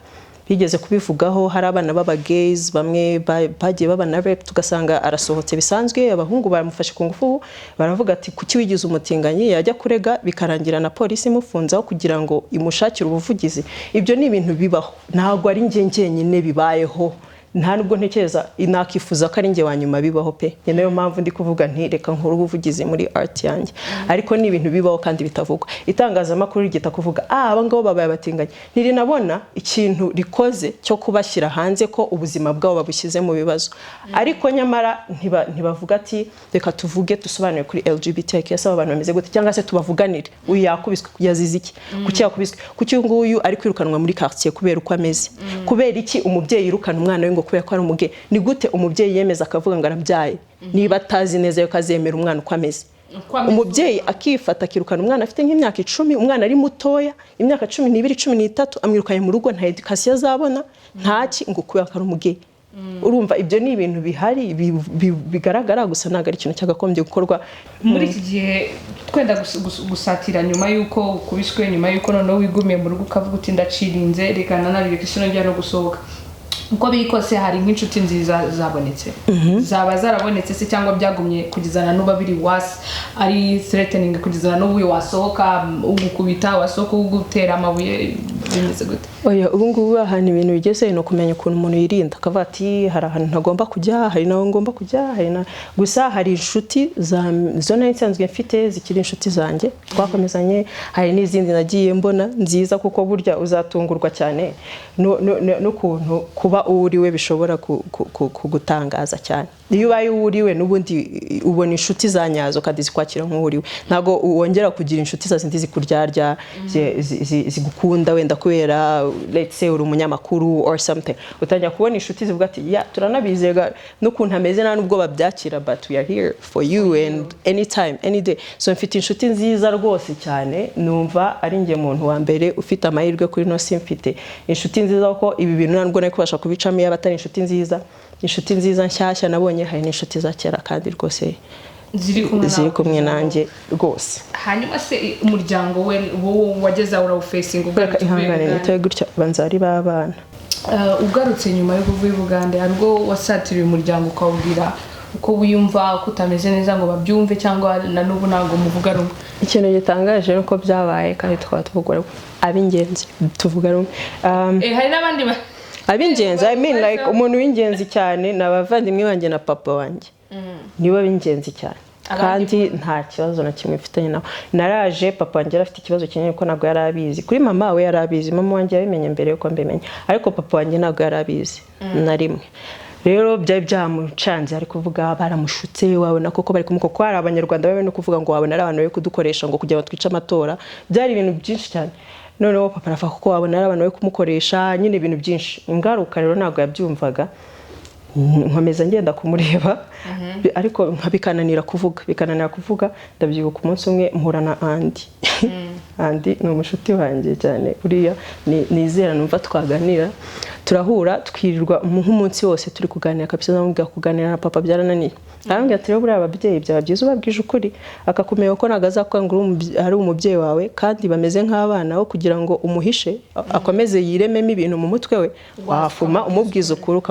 bigeze kubivugaho hari abana baba gays bamwe bagiye babana rape tugasanga arasohotse bisanzwe abahungu baramufashe ku ngufu baravuga ati kuki wigize umutinganyi yajya kurega bikarangira na polisi imufunzaho kugira ngo imushakire ubuvugizi ibyo ni ibintu bibaho ntago ari njye nyine bibayeho nta nubwo ntekereza inakifuza ko ari njye wanyuma bibaho pe nayo mpamvu ndi kuvuga nti reka nkuru ubuvugizi muri art yanjye ariko ni ibintu bibaho kandi bitavugwa itangazamakuru rigita kuvuga aba ngabo babaye abatinganye ntirinabona ikintu rikoze cyo kubashyira hanze ko ubuzima bwabo babushyize mu bibazo ariko nyamara ntibavuga ati reka tuvuge dusobanure kuri LGBTIQ yasaba abantu bameze gute cyangwa se tubavuganire uyu yakubiswe yazize iki kuki yakubiswe kuki nguyu ari kwirukanwa muri quartier kubera uko ameze kubera iki umubyeyi yirukana umwana we ngo kubera ko ari umuge ni gute umubyeyi yemeza akavuga ngo arabyaye niba atazi neza yuko azemera umwana uko ameze umubyeyi akifata akirukana umwana afite nk'imyaka 10 umwana ari mutoya imyaka 12 13 amwirukanye mu rugo nta education azabona ntaki ngo kubera ko ari umuge urumva ibyo ni ibintu bihari bigaragara gusa ntago ari ikintu cyagakombye gukorwa
muri iki gihe twenda gusatira nyuma yuko ukubiswe nyuma yuko noneho wigumiye mu rugo ukavuga uti ndacirinze reka nanabireke sino njya no gusohoka uko biri kose hari nk'inshuti nziza zabonetse zaba zarabonetse se cyangwa byagumye kugizana n'uba biri wasi ari threatening kugizana n'ubu wasohoka ugukubita wasohoka ugutera amabuye bimeze gute?
Oya ubu ngubu ahantu ibintu bigeze no kumenya ukuntu umuntu yirinda akavuga ati hari ahantu ntagomba kujya, hari naho ngomba kujya, hari na gusa hari inshuti zo nari nsanzwe mfite zikiri inshuti zanjye twakomezanye, hari n'izindi nagiye mbona nziza kuko burya uzatungurwa cyane n'ukuntu kuba uriwe bishobora kugutangaza cyane. Iyo ubaye uriwe n'ubundi ubona inshuti zanyazo kandi zikwakira nk'uriwe, ntago wongera kugira inshuti zazindi zikuryarya zigukunda wenda kubera let's say uri umunyamakuru or something. Utangira kubona inshuti zivuga ati ya turanabizega n'ukuntu ameze nta nubwo babyakira, but we are here for you and anytime any day. So mfite inshuti nziza rwose cyane, numva ari nge muntu wa mbere ufite amahirwe kuri no simfite inshuti nziza ko ibi bintu ntabwo nari kubasha kubicamo yaba atari inshuti nziza. Inshuti nziza nshyashya nabonye hari n'inshuti za kera kandi rwose ziri kumwe nanjye rwose.
Hanyuma se umuryango we wowe wageza urawufacing ugarutse
ihangane nitaye gutya banzari babana
ugarutse nyuma yo kuvuye Bugande arwo wasatiriye umuryango ukawubwira uko wiyumva kutameze neza ngo babyumve cyangwa na n'ubu ntago muvuga rumwe?
Ikintu gitangaje nuko byabaye kandi twaba tuvuga ab'ingenzi tuvuga rumwe.
Hari n'abandi
ab'ingenzi I mean like umuntu w'ingenzi cyane n'abavandimwe banjye na papa wanjye nibo b'ingenzi cyane kandi nta kibazo na kimwe mfitanye nawe. Naraje papa wanjye afite ikibazo kinini ko ntabwo yarabizi, kuri mama we yarabizi, mama wanjye yabimenye mbere yuko mbimenye, ariko papa wanjye ntabwo yarabizi na rimwe. Rero byari byamucanze ari kuvuga baramushutse wabona koko bari kumukoko hari abanyarwanda babe no kuvuga ngo wabona ari abantu bari kudukoresha ngo kujya batwica amatora, byari ibintu byinshi cyane. Noneho papa aravuga ko wabona ari abantu bari kumukoresha nyine ibintu byinshi. Ingaruka rero ntabwo yabyumvaga, nkomeza ngenda kumureba ariko bikananira kuvuga. Ndabyibuka umunsi umwe mpura na Andi ni umushuti wanjye cyane uriya nizera numva twaganira, turahura twirirwa nk'umunsi wose turi kuganira kabisa. Namubwira kuganira na papa byarananiye, arambwira ati rero buriya ababyeyi byaba byiza ubabwije ukuri akakumenya ko ntago azakwanga ari umubyeyi wawe kandi bameze nk'abana aho kugira ngo umuhishe akomeze yirememo ibintu mu mutwe we, wafuma umubwiza ukuri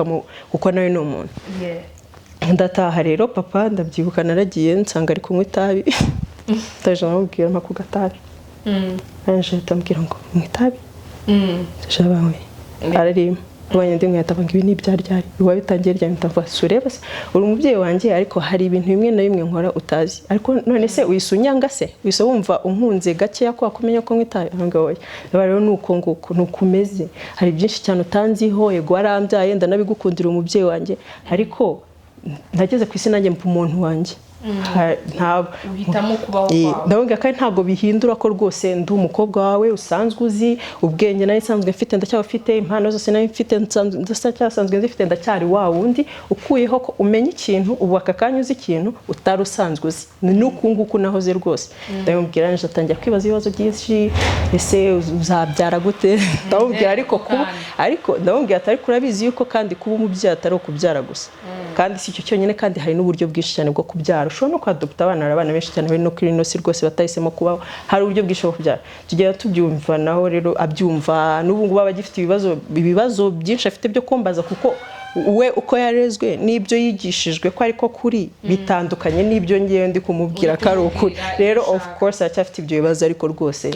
kuko nawe ni umuntu. Ndataha rero papa ndabyibuka naragiye nsanga ari kunywa itabi ndaje namubwira mpa ku gatabi anje tambwira ngo mu itabi shabawe ararimo ubanye ndi nkata banga ibi n'ibyaryari biba bitangiye rya mpamvu sureba se uri umubyeyi wanjye ariko hari ibintu bimwe na bimwe nkora utazi, ariko none se wisunyanga se wiso wumva unkunze gake yako akumenya ko nkitaye angawe. Rero nuko nguko nukumeze, hari byinshi cyane utanziho yego arambyaye ndanabigukundira umubyeyi wanjye, ariko ntageze ku isi nanjye mpa umuntu wanjye ntabwo
uhitamo kubaho kwawe.
Ndabona kandi ntabwo bihindura ko rwose ndi umukobwa wawe usanzwe uzi ubwenge nari nsanzwe mfite ndacyafite impano zose nari mfite ndacyasanzwe zifite ndacyari wa wundi ukuyeho ko umenya ikintu ubu akakanya uzi ikintu utari usanzwe uzi n'ukunguku nahoze rwose. Ndamubwira nje atangira kwibaza ibibazo byinshi, ese uzabyara gute? Ndamubwira ariko ndamubwira atari kurabizi yuko kandi kuba umubyeyi atari ukubyara gusa, kandi si cyo cyonyine kandi hari n'uburyo bwinshi cyane bwo kubyara. Ushobora no kwadopta abana benshi cyane bari no kuri ino si rwose batahisemo kubaho, hari uburyo bwinshi bwo kubyara. Tugenda tubyumva naho rero abyumva n'ubu ngubu abagifite ibibazo byinshi afite byo kumbaza kuko we uko yarezwe n'ibyo yigishijwe ko ariko kuri bitandukanye n'ibyo ngiye ndi kumubwira ko ari ukuri. Rero of course aracyafite ibyo bibazo ariko rwose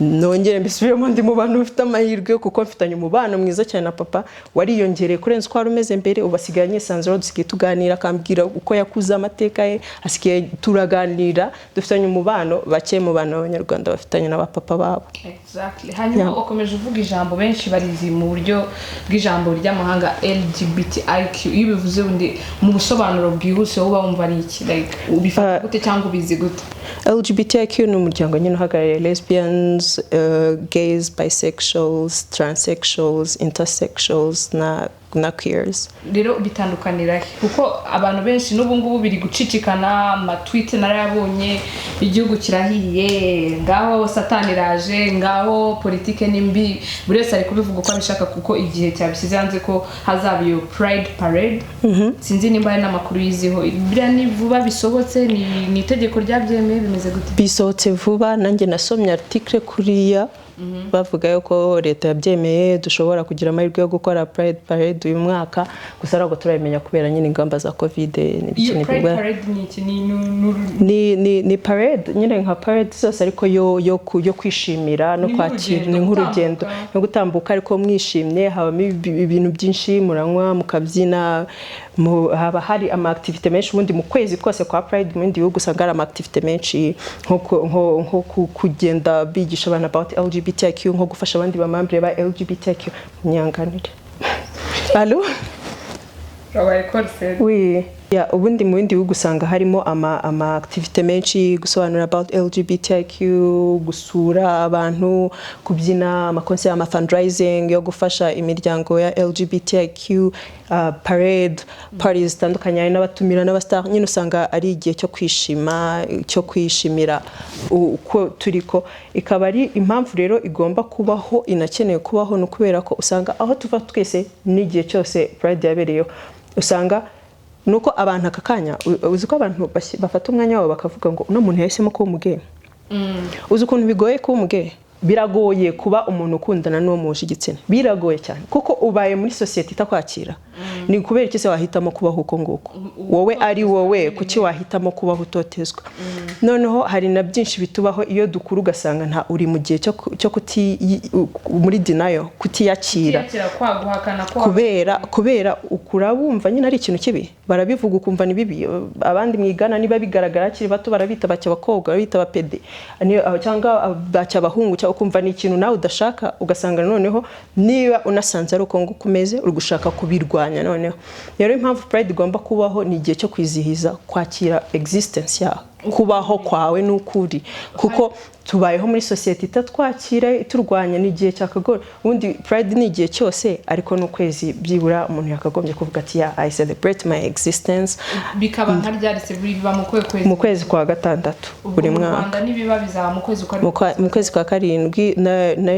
nongere mbisubiremo ndi mu bantu bafite amahirwe kuko mfitanye umubano mwiza cyane na papa wariyongereye kurenza uko rumeze mbere. Ubasigaye nyisanzura dusigaye tuganira akambwira uko yakuze amateka ye, asigaye turaganira dufitanye umubano bake mu bana b'Abanyarwanda bafitanye na papa babo.
Exactly. Hanyuma wakomeje uvuga ijambo benshi barizi mu buryo bw'ijambo ry'amahanga LGBTIQ. Iyo bivuze undi mu busobanuro bwihuse uba wumva ari iki, like ubifata gute cyangwa ubizi gute?
LGBTIQ ni umuryango nyine uhagarariye lesbians, gays, bisexuals, transsexuals, intersexuals na queers.
Rero bitandukanira kuko abantu benshi n'ubu ngubu biri gucicikana amatweet narayabonye igihugu kirahiye ngaho satani raje ngaho politike nimbi buri wese ari kubivuga uko abishaka kuko igihe cyabisize hanze ko hazaba iyo pride parade. Sinzi nimba ari n'amakuru yiziho bira ni vuba bisohotse ni itegeko ryabyemeye bimeze gute? Bisohotse vuba nanjye nasomye article kuriya bavuga yuko leta yabyemeye dushobora kugira amahirwe yo gukora pride parade
uyu mwaka gusa ntabwo turabimenya kubera nyine ingamba za covid
iyo Pride parade
ni parade nyine nka parade zose ariko yo kwishimira no kwakira ni nk'urugendo no gutambuka ariko mwishimye habamo ibintu byinshi muranywa mukabyina haba hari ama activite menshi ubundi mu kwezi kose kwa Pride mu bindi bihugu usanga hari ama activite menshi nko kugenda bigisha abantu about LGBTQ nko gufasha abandi bamambere ba LGBTQ nyanganire allo oui ya ubundi mu bindi bihugu usanga harimo ama activite menshi gusobanura about LGBTQ gusura abantu kubyina amakonse ama fundraising yo gufasha imiryango ya LGBTQ parade parties zitandukanye n'abatumira n'abastar nyine usanga ari igihe cyo kwishimira uko turiko ikaba ari impamvu rero igomba kubaho inakeneye kubaho no kubera ko usanga aho tuva twese n'igihe cyose Pride yabereyeho usanga nuko abantu akakanya uzi ko abantu bafata umwanya wabo bakavuga ngo uno muntu yahisemo kuba umugeni uzi ukuntu bigoye kuba umugeni biragoye kuba umuntu ukundana n'uwo muhuje igitsina biragoye cyane kuko ubaye muri society itakwakira ni kubera iki se wahitamo kubaho uko nguko wowe ari wowe kuki wahitamo kubaho utotezwa noneho hari na byinshi bitubaho iyo dukuru ugasanga nta uri mu gihe cyo muri denial kutiyakira kubera ukura bumva nyine ari ikintu kibi barabivuga ukumva ni bibi abandi mwigana niba bigaragara kiri bato barabita bacya abakobwa barabita abapede cyangwa bacya abahungu ukumva ni ikintu nawe udashaka ugasanga noneho niba unasanze ari uko ngukomeze uri gushaka kubirwanya noneho rero impamvu Pride igomba kubaho ni igihe cyo kwizihiza kwakira existence yawe kubaho kwawe n'ukuri kuko tubayeho muri society itatwakira turwanya n'igihe cyakagora ubundi Pride ni igihe cyose ariko n'ukwezi byibura umuntu yakagombye kuvuga ati I celebrate my existence
bikaba nka ryarise biba
mu kwezi kwa gatandatu buri mwaka
nibiba bizaba
mu kwezi kwa karindwi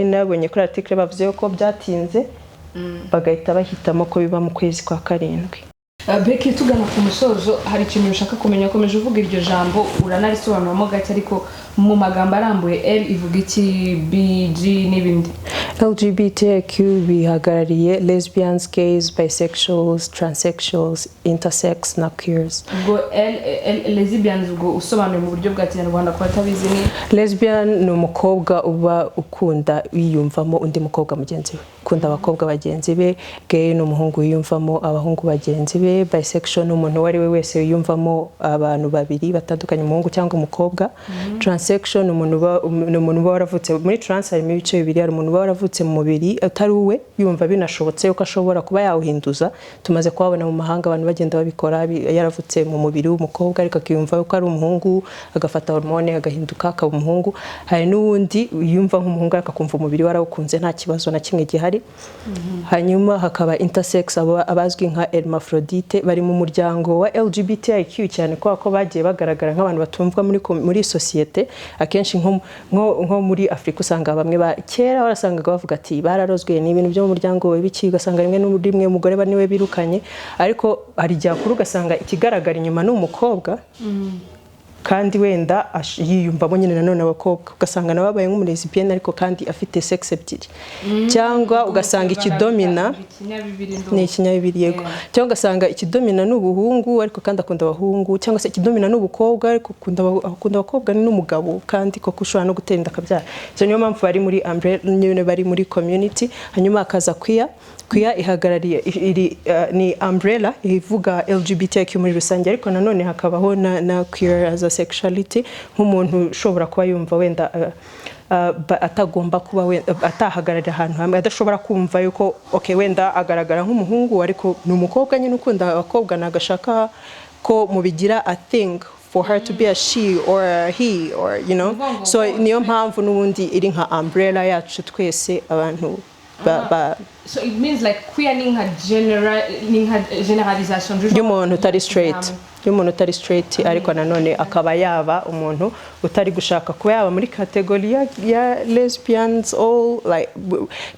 nabonye kuri article bavuze ko byatinze bagahita bahitamo ko biba mu kwezi kwa karindwi.
Becky tugana ku musozo hari ikintu ushaka kumenya komeje uvuga iryo jambo uranarisobanuramo gake ariko mu magambo arambuye L ivuga iki B G n'ibindi
LGBTQ bihagarariye lesbians, gays, bisexuals, transsexuals, intersex na queers.
Ubwo lesbians ubwo usobanuye mu buryo bwa Kinyarwanda ko batabizi ni
lesbian ni umukobwa uba ukunda wiyumvamo undi mukobwa mugenzi we ukunda abakobwa bagenzi be. Gay ni umuhungu wiyumvamo abahungu bagenzi be. Bisexual ni umuntu wari we wese wiyumvamo abantu babiri batandukanye umuhungu cyangwa umukobwa. Transsexual ni umuntu uba waravutse muri trans harimo ibice bibiri hari umuntu uba waravutse mu mubiri atari uwe yumva binashobotse uko ashobora kuba yawuhinduza tumaze kubabona mu mahanga abantu bagenda babikora yaravutse mu mubiri w'umukobwa ariko akiyumva ko ari umuhungu agafata hormone agahinduka akaba umuhungu. Hari n'undi yumva nk'umuhungu akakumva umubiri warawukunze nta kibazo na kimwe gihari. Hanyuma hakaba intersex abazwi nka hermaphrodite bari mu muryango wa LGBTIQ cyane ko bagiye bagaragara nk'abantu batumvwa muri societe akenshi nko muri Afrika usanga bamwe kera barasangaga bavuga ati bararozwe ni ibintu byo mu muryango we biki ugasanga rimwe n'umwe umugore baniwe birukanye ariko hari ibyakuru ugasanga ikigaragara inyuma n'umukobwa kandi wenda yiyumvamo nyine nanone abakobwa ugasanga nababaye nk'umulesbienne ariko kandi afite sex ebyiri cyangwa ugasanga ikidomina ni ikinyabibiri yego cyangwa ugasanga ikidomina n'ubuhungu ariko kandi akunda abahungu cyangwa se ikidomina n'ubukobwa ariko akunda abakobwa n'umugabo kandi koko ushobora no gutera inda akabyara. Izo niyo mpamvu bari muri umbrella nyine bari muri community. Hanyuma akaza queer ihagarariye ni umbrella ivuga LGBTQ muri rusange ariko nanone hakabaho na queer as a sexuality nk'umuntu ushobora kuba yumva wenda atagomba kuba atahagarara ahantu hamwe adashobora kumva yuko wenda agaragara nk'umuhungu ariko ni umukobwa nyine ukunda abakobwa nagashaka ko mubigira a thing for her to be a she or a he or so niyo mpamvu n'ubundi iri nka umbrella yacu twese abantu
so it means like queer ninga generalization
y'umuntu utari straight ariko nanone akaba yaba umuntu utari gushaka kuba yaba muri category ya lesbians all like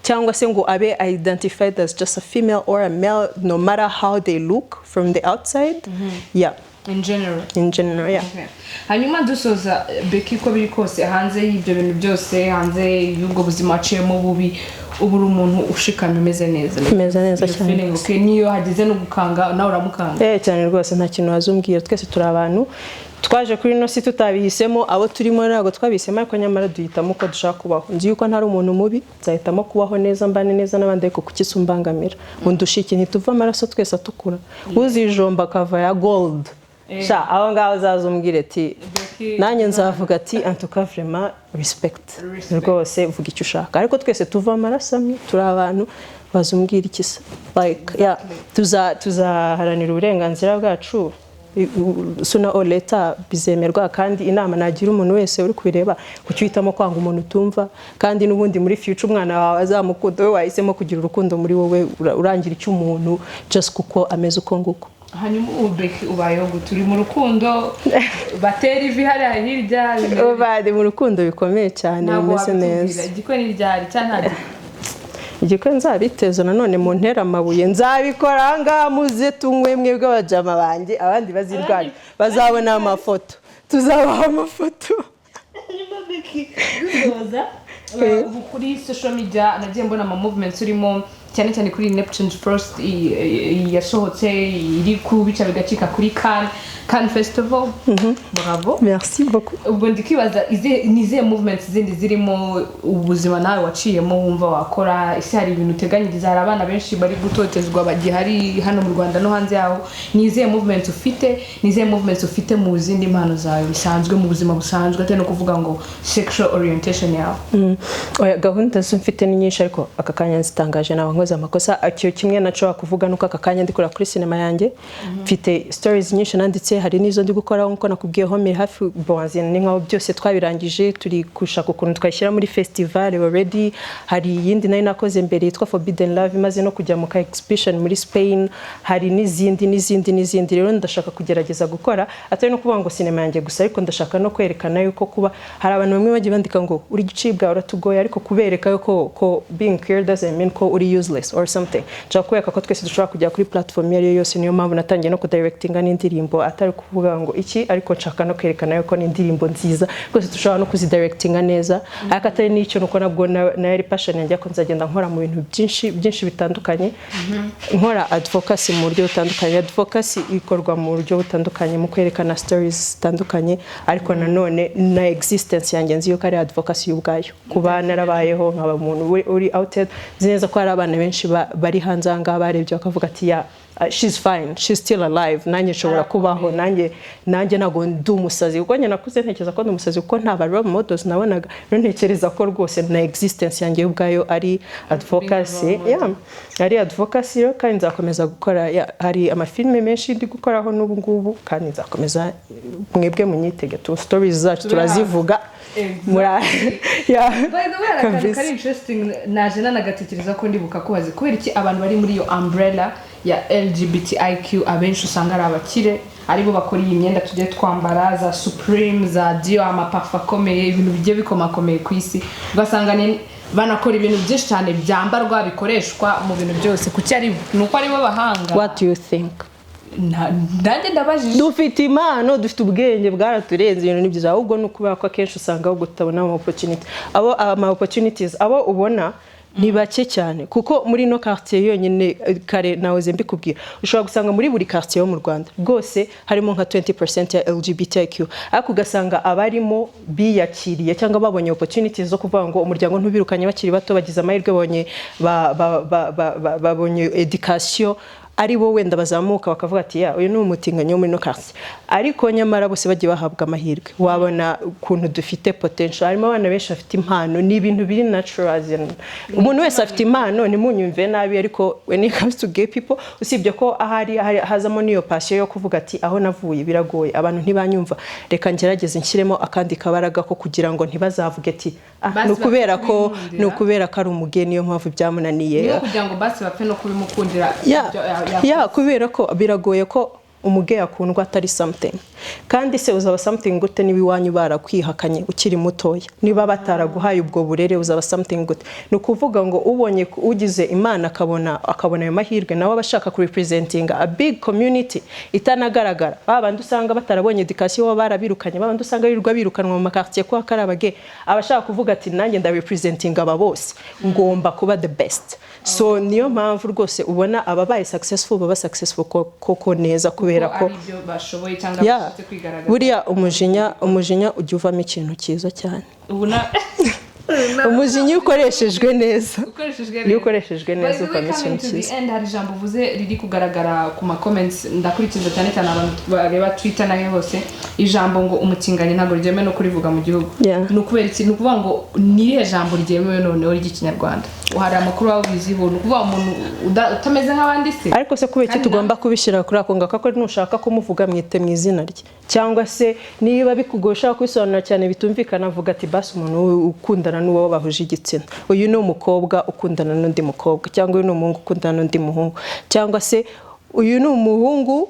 cyangwa se ngo abe identified as just a female or a male no matter how they look from the outside. Yeah,
in general
yeah.
Hanyuma dusoza Becky ko biri kose hanze y'ibyo bintu byose hanze y'ubwo buzima aciyemo bubi ubura umuntu ushikamye umeze neza
cyane
okay niyo hagize no gukanga nawe uramukanga
cyane rwose nta kintu wazumbwira twese turi abantu twaje kuri no si tutabihisemo abo turimo ntago twabihisemo ariko nyamara duhitamo ko dushaka kubaho nzi yuko ntari umuntu mubi nzahitamo kubaho neza mbane neza n'abandi ariko kukisumbangamira undushike ntituva amaraso twese atukura uzijomba kava ya gold sha aho ngaho zazumbwire ati nanjye nzavuga ati antuka vraiment respect rwose vuga icyo ushaka ariko twese tuva amaraso amwe turi abantu bazumbwira ikisa like tuzaharanira uburenganzira bwacu suna o leta bizemerwa kandi inama nagira umuntu wese uri kubireba kucyitamo kwanga umuntu utumva kandi nubundi muri future umwana wawe azamukunda we wahisemo kugira urukundo muri wowe urangira icyo umuntu just kuko ameze uko nguko
hanyuma Becky ubayeho turi mu rukundo batera ivi hariya hirya
bari mu rukundo bikomeye cyane bimeze neza
igikwe ni ryari cyane
igikwe nzabiteza nanone mu ntera amabuye nzabikora ngaha muze tunywe mwebwe abajama banjye abandi bazirwanya bazabona amafoto tuzabaha amafoto
kuri social media nagiye mbona ama movements urimo cyane cyane kuri Neptune's First yasohotse iri ku bica bigacika kuri Cannes Festival bravo
merci beaucoup
ubwo ndikibaza nize movements zindi zirimo ubuzima nawe waciyemo wumva wakora isi hari ibintu uteganyiriza hari abana benshi bari gutotezwa bagihari hano mu Rwanda no hanze yaho nize movements ufite mu zindi mpano zawe bisanzwe mu buzima busanzwe atari no kuvuga ngo sexual orientation yawe
oya gahunda mfite ni nyinshi ariko aka kanya nzitangaje nawe nkoze amakosa acyo kimwe naco kuvuga nuko aka kanya ndikora kuri cinema yanjye mfite stories nyinshi nanditse hari nizo ndi gukora nko nakubwiyeho mi hafi bonzine ni nkaho byose twabirangije turi kushaka ukuntu twashyira muri festival already hari yindi nayo nakoze mbere yitwa Forbidden Love imaze no kujya mu ka exhibition muri Spain hari n'izindi rero ndashaka kugerageza gukora atari no kuvuga ngo cinema yanjye gusa ariko ndashaka no kwerekana yuko kuba hari abantu bamwe bagiye bandika ngo uri gicibwa uratugoye ariko kubereka yuko ko being queer doesn't mean ko uri useless or something nshaka kwereka ko twese dushobora kujya kuri platform yari yose niyo mpamvu natangiye no kudirectinga n'indirimbo atari kuvuga ngo iki ariko nshaka no kwerekana yuko ni indirimbo nziza rwose dushobora no kuzidirectinga neza ariko atari n'icyo nuko nabwo na yari passion yanjye ko nzagenda nkora mu bintu byinshi bitandukanye nkora advocacy mu buryo butandukanye advocacy ikorwa mu buryo butandukanye mu kwerekana stories zitandukanye ariko nanone na existence yanjye nzi yuko ari advocacy y'ubwayo kuba narabayeho nkaba umuntu uri outed zineza ko hari abana benshi bari hanze anga barebye bakavuga ati ya she's fine she's still alive nanjye nshobora kubaho nanjye nago ndi umusazi kuko nakuze ntekereza ko ndi umusazi kuko nta role models nabonaga ntekereza ko rwose na existence yanjye y'ubwayo ari advocacy ari advocacy kandi nzakomeza gukora hari amafilme menshi ndi gukoraho n'ubu ngubu kandi nzakomeza mwebwe munyitege tu stories zacu turazivuga
kari interesting naje nanagatekereza ko ndibuka kubaza kubera iki abantu bari muri iyo umbrella ya LGBTIQ abenshi usanga ari abakire aribo bakora iyi myenda tugiye twambara za Supreme za Dior amaparfum akomeye ibintu bigiye bikomakomeye ku isi ugasanga banakora ibintu byinshi cyane byambarwa bikoreshwa mu bintu byose kuki ari nuko aribo bahanga.
What do you think?
Nanjye ndabajije
dufite impano dufite ubwenge bwaraturenze ibintu nibyiza ahubwo nuko akenshi usanga aho gutabona ama opportunities abo ubona ni bake cyane kuko muri no quartier yonyine kare nawe mbikubwira ushobora gusanga muri buri quartier yo mu Rwanda rwose harimo nka 20% ya LGBTQ ariko ugasanga abarimo biyakiriye cyangwa babonye opportunities zo kuvuga ngo umuryango ntubirukanye bakiri bato bagize amahirwe babonye education ari bo wenda bazamuka bakavuga ati uyu ni umutinganyo muri no quartier ariko nyamara bose bagiye bahabwa amahirwe wabona ukuntu dufite potential harimo abana benshi bafite impano ni ibintu biri natural umuntu wese afite impano ni munyumve nabi ariko when it comes to gay people usibye ko ahari hazamo niyo passion yo kuvuga ati aho navuye biragoye abantu ntibanyumva reka ngerageze nshyiremo akandi kabaraga ko kugira ngo ntibazavuge ati no kubera ko ari umugeni yo mpamvu byamunaniye
niyo kugira ngo basi bapfe no kubimukundira
kubera ko biragoye ko umuge akundwa atari something kandi se uzaba something gute niba iwanyu barakwihakanye ukiri mutoya niba bataraguhaye ubwo burere uzaba something gute no kuvuga ngo ubonye ugize imana akabona ayo mahirwe nawe abashaka ku representing a big community itanagaragara babandi usanga batarabonye education barabirukanye babandi usanga birirwa birukanwa mu makartier kwa karabage abashaka kuvuga ati nanjye nda representing aba bose ngomba kuba the best so niyo mpamvu rwose ubona ababaye successful baba successful koko neza kubera ko
bashoboye cyangwa bafite kwigaragaza
buriya umujinya ujya uvamo ikintu cyiza cyane umujinya ukoreshejwe neza uvamo ikintu cyiza
hari ijambo uvuze riri kugaragara ku ma comments ndakurikiza cyane cyane abantu bareba Twitter nahe hose ijambo ngo umutinganye ntabwo ryemewe no kurivuga mu gihugu ni ukubera iki ni ukuvuga ngo nirihe jambo ryemewe noneho ry'ikinyarwanda hari amakuru wabiziho ni ukuvuga umuntu utameze nk'abandi se
ariko se kubera iki tugomba kubishyira kuri ako ngako ko nushaka kumuvuga mwite mu izina rye cyangwa se niba bikugusha kwisobanura cyane bitumvikana avuga ati basi umuntu ukundana n'uwo bahuje igitsina uyu ni umukobwa ukundana n'undi mukobwa cyangwa uyu ni umuhungu ukundana n'undi muhungu cyangwa se uyu ni umuhungu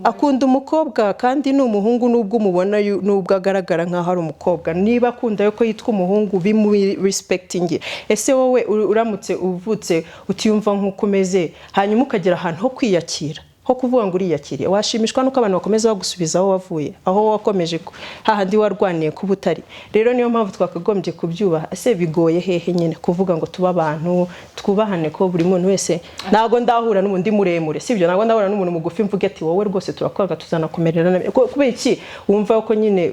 akunda umukobwa kandi ni umuhungu nubwo umubona nubwo agaragara nkaho ari umukobwa niba akunda yuko yitwa umuhungu bimu respecting ese wowe uramutse uvutse utiyumva nk'uko umeze hanyuma ukagera ahantu ho kwiyakira ho kuvuga ngo uriyakiriye washimishwa nuko abantu bakomeza bagusubiza aho wavuye aho wakomeje hahandi warwaniye ku butari rero niyo mpamvu twakagombye kubyubaha ese bigoye hehe nyine kuvuga ngo tuba abantu twubahane ko buri muntu wese nago ndahura n'undi muremure sibyo nago ndahura n'umuntu mugufi mvuge ati wowe rwose turakwanga tuzanakomerera nabi kubera iki wumva ko nyine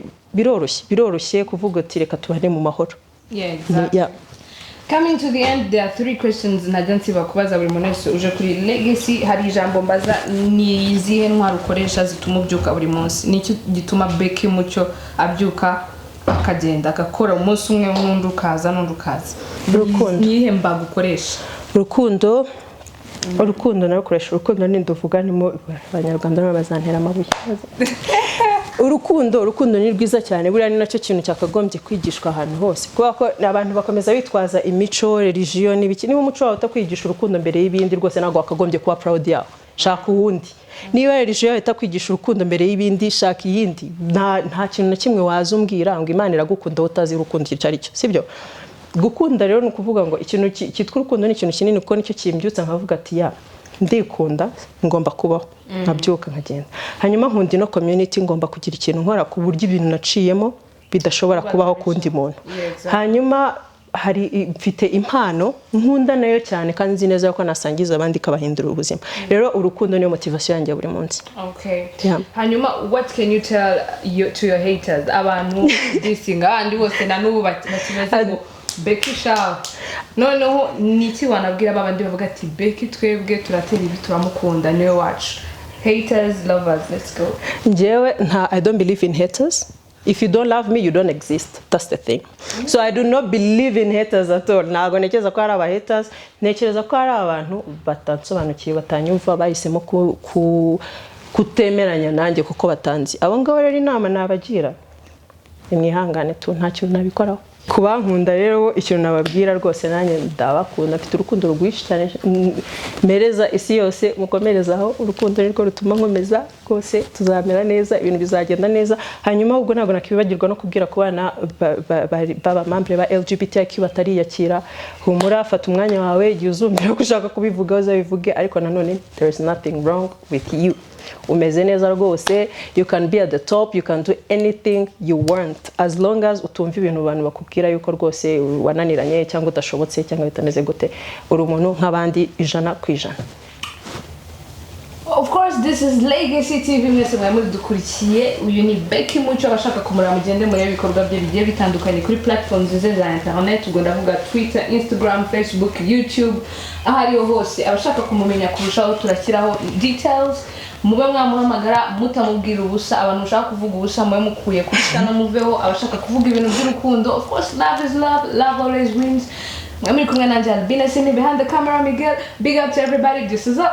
biroroshye kuvuga ati reka tubane mu mahoro
Coming to the end, there are 3 questions najansi bakubaza buri muntu wese uje kuri legacy. Hari ijambo mbaza ni izihe ntwaro ukoresha zituma ubyuka buri munsi? Niki gituma Becky Mucyo abyuka akagenda agakora umunsi umwe n'undi ukaza n'undi ukaza? Nihe mbaga ukoresha? Urukundo narukoresha urukundo ninduvuga nimo abanyarwanda n'abazantera amabuye. Urukundo ni rwiza cyane buriya ni nacyo kintu cyakagombye kwigishwa ahantu hose kuko ko abantu bakomeza bitwaza imico religion n'ibiki niba umuco wawe utakwigisha urukundo mbere y'ibindi rwose nago wakagombye kuba proud yawe shaka uwundi niba religion yawe itakwigisha urukundo mbere y'ibindi shaka iyindi nta kintu na kimwe wazumbwira ngo Imana iragukunda utazi urukundo icyo ari cyo sibyo gukunda rero ni ukuvuga ngo ikintu cyitwa urukundo ni ikintu kinini kuko nicyo kimbyutsa nkavuga ati ndikunda ngomba kubaho nkabyuka nkagenda hanyuma nkundi no community ngomba kugira ikintu nkora ku buryo ibintu naciyemo bidashobora kubaho kundi muntu hanyuma hari mfite impano nkunda nayo cyane kandi nzi neza ko nasangiza abandi kabahindura ubuzima rero urukundo niyo motivation yanjye buri munsi hanyuma what can you tell to your haters abantu disinga andi bose na nubu bakimeze ngo Becky shaw noneho niki wanabwira babandi bavuga ati Becky twebwe turatera ibi turamukunda niwe wacu haters lovers let's go
jewe I don't believe in haters if you don't love me you don't exist that's the thing so I do not believe in haters at all nago nekeza ko ari aba haters nekereza ko ari abantu batansobanukiye batanyumva bahisemo kutemeranya nanjye kuko batanzi abo ngabo rero inama nabagira imwihangane tu nta kintu nabikoraho kubankunda rero ikintu nababwira rwose nanjye ndabakunda mfite urukundo rwinshi cyane mereza isi yose mukomerezaho urukundo nirwo rutuma nkomeza rwose tuzamera neza ibintu bizagenda neza hanyuma ubwo ntabwo nakibagirwa no kubwira ku bana baba membre ba LGBTQ batariyakira humura fata umwanya wawe igihe uzumvira ko ushaka kubivuga uzabivuge ariko nanone there is nothing wrong with you umeze neza rwose you can be at the top you can do anything you want as long as utumva ibintu abantu bakubwira yuko rwose wananiranye cyangwa udashobotse cyangwa bitameze gute uri umuntu nk'abandi 100%.
Of course this is Legacy TV mwese Abadukurikira uyu ni Becky Mucyo abashaka kumura mugende muri ibikorwa bye bigiye bitandukanye kuri platforms za internet ubwo ndavuga Twitter, Instagram, Facebook, YouTube ahariho hose abashaka kumumenya kurushaho turakiraho details mube mwamuhamagara mutamubwira ubusa abantu ushaka kuvuga ubusa mwe mukuye kushana muveho abashaka kuvuga ibintu by'urukundo of course love is love always wins mwamuri kumwe nanjye Albina Sini behind the camera Miguel big up to everybody this is up